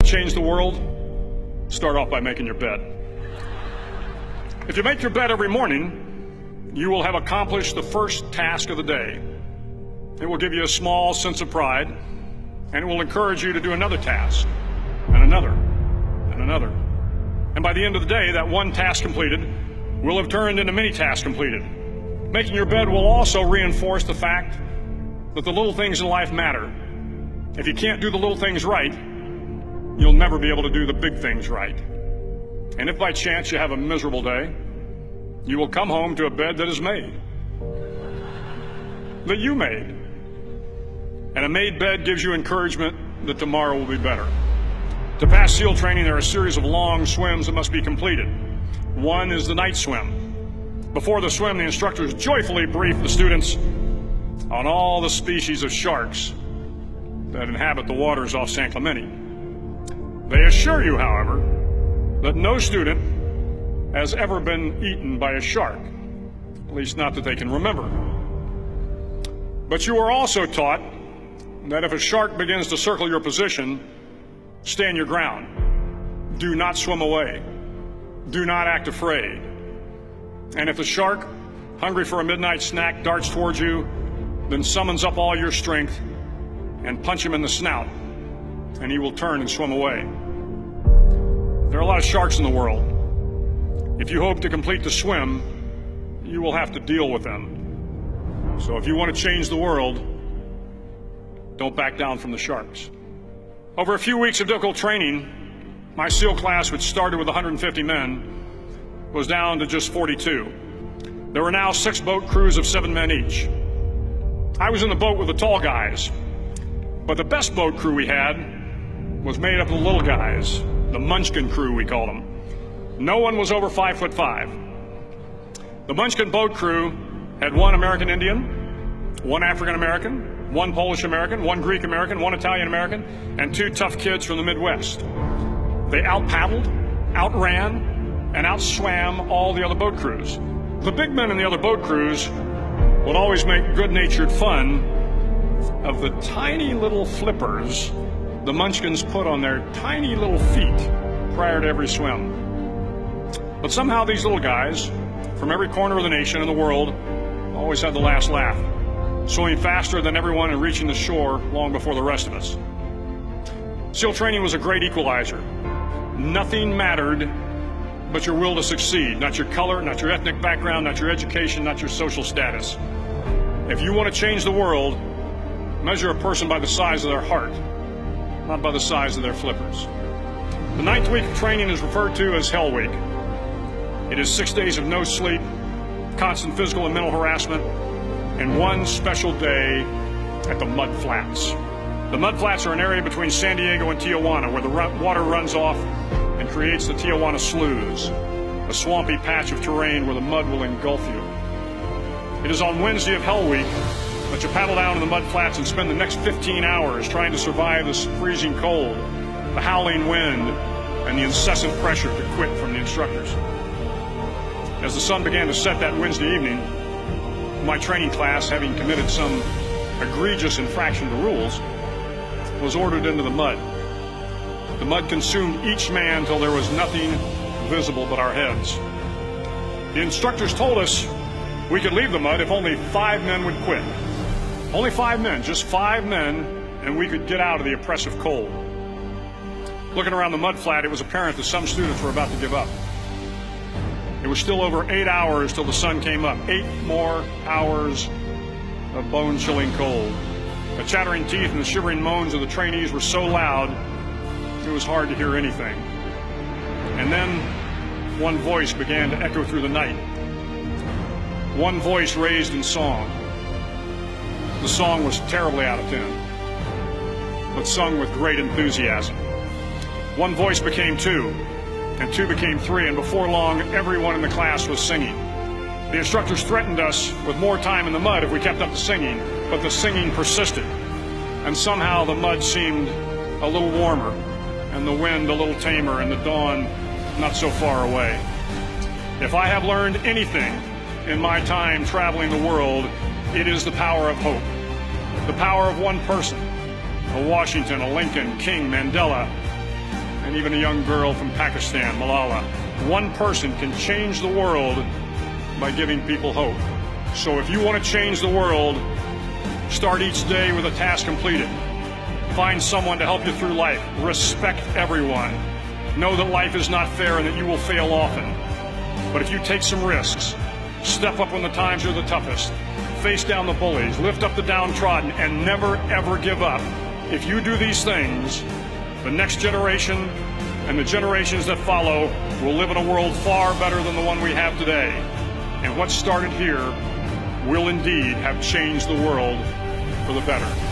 change the world? Start off by making your bed. If you make your bed every morning, you will have accomplished the first task of the day. It will give you a small sense of pride, and it will encourage you to do another task, and another, and another. And by the end of the day, that one task completed will have turned into many tasks completed. Making your bed will also reinforce the fact that the little things in life matter. If you can't do the little things right, you'll never be able to do the big things right. And if by chance you have a miserable day, you will come home to a bed that is made, that you made. And a made bed gives you encouragement that tomorrow will be better. To pass SEAL training, there are a series of long swims that must be completed. One is the night swim. Before the swim, the instructors joyfully brief the students on all the species of sharks that inhabit the waters off San Clemente. They assure you, however, that no student has ever been eaten by a shark, at least not that they can remember. But you are also taught that if a shark begins to circle your position, stand your ground. Do not swim away. Do not act afraid. And if the shark, hungry for a midnight snack, darts towards you, then summons up all your strength and punch him in the snout, and he will turn and swim away. There are a lot of sharks in the world. If you hope to complete the swim, you will have to deal with them. So if you want to change the world, don't back down from the sharks. Over a few weeks of difficult training, my SEAL class, which started with 150 men, was down to just 42. There were now 6 boat crews of 7 men each. I was in the boat with the tall guys, but the best boat crew we had was made up of the little guys, the Munchkin crew, we called them. No one was over 5'5". The Munchkin boat crew had 1 American Indian, 1 African American, 1 Polish American, 1 Greek American, 1 Italian American, and 2 tough kids from the Midwest. They out-paddled, outran, and outswam all the other boat crews. The big men in the other boat crews would always make good-natured fun of the tiny little flippers the Munchkins put on their tiny little feet prior to every swim. But somehow these little guys from every corner of the nation and the world always had the last laugh, swimming faster than everyone and reaching the shore long before the rest of us. SEAL training was a great equalizer. Nothing mattered but your will to succeed, not your color, not your ethnic background, not your education, not your social status. If you want to change the world, measure a person by the size of their heart, not by the size of their flippers. The 9th week of training is referred to as Hell Week. It is 6 days of no sleep, constant physical and mental harassment, and 1 special day at the Mud Flats. The Mud Flats are an area between San Diego and Tijuana where the water runs off and creates the Tijuana Sloughs, a swampy patch of terrain where the mud will engulf you. It is on Wednesday of Hell Week that you paddle down to the Mud Flats and spend the next 15 hours trying to survive this freezing cold, the howling wind, and the incessant pressure to quit from the instructors. As the sun began to set that Wednesday evening, my training class, having committed some egregious infraction to rules, was ordered into the mud. The mud consumed each man till there was nothing visible but our heads. The instructors told us we could leave the mud if only 5 men would quit. Only 5 men, just 5 men, and we could get out of the oppressive cold. Looking around the mud flat, it was apparent that some students were about to give up. It was still over 8 hours till the sun came up. 8 more hours of bone-chilling cold. The chattering teeth and the shivering moans of the trainees were so loud, it was hard to hear anything. And then one voice began to echo through the night. One voice raised in song. The song was terribly out of tune, but sung with great enthusiasm. One voice became 2, and 2 became 3, and before long, everyone in the class was singing. The instructors threatened us with more time in the mud if we kept up the singing, but the singing persisted, and somehow the mud seemed a little warmer, and the wind a little tamer, and the dawn not so far away. If I have learned anything in my time traveling the world, it is the power of hope. The power of one person, a Washington, a Lincoln, King, Mandela, and even a young girl from Pakistan, Malala. One person can change the world by giving people hope. So if you want to change the world, start each day with a task completed. Find someone to help you through life. Respect everyone. Know that life is not fair and that you will fail often. But if you take some risks, step up when the times are the toughest, face down the bullies, lift up the downtrodden, and never ever give up. If you do these things, the next generation and the generations that follow will live in a world far better than the one we have today. And what started here will indeed have changed the world for the better.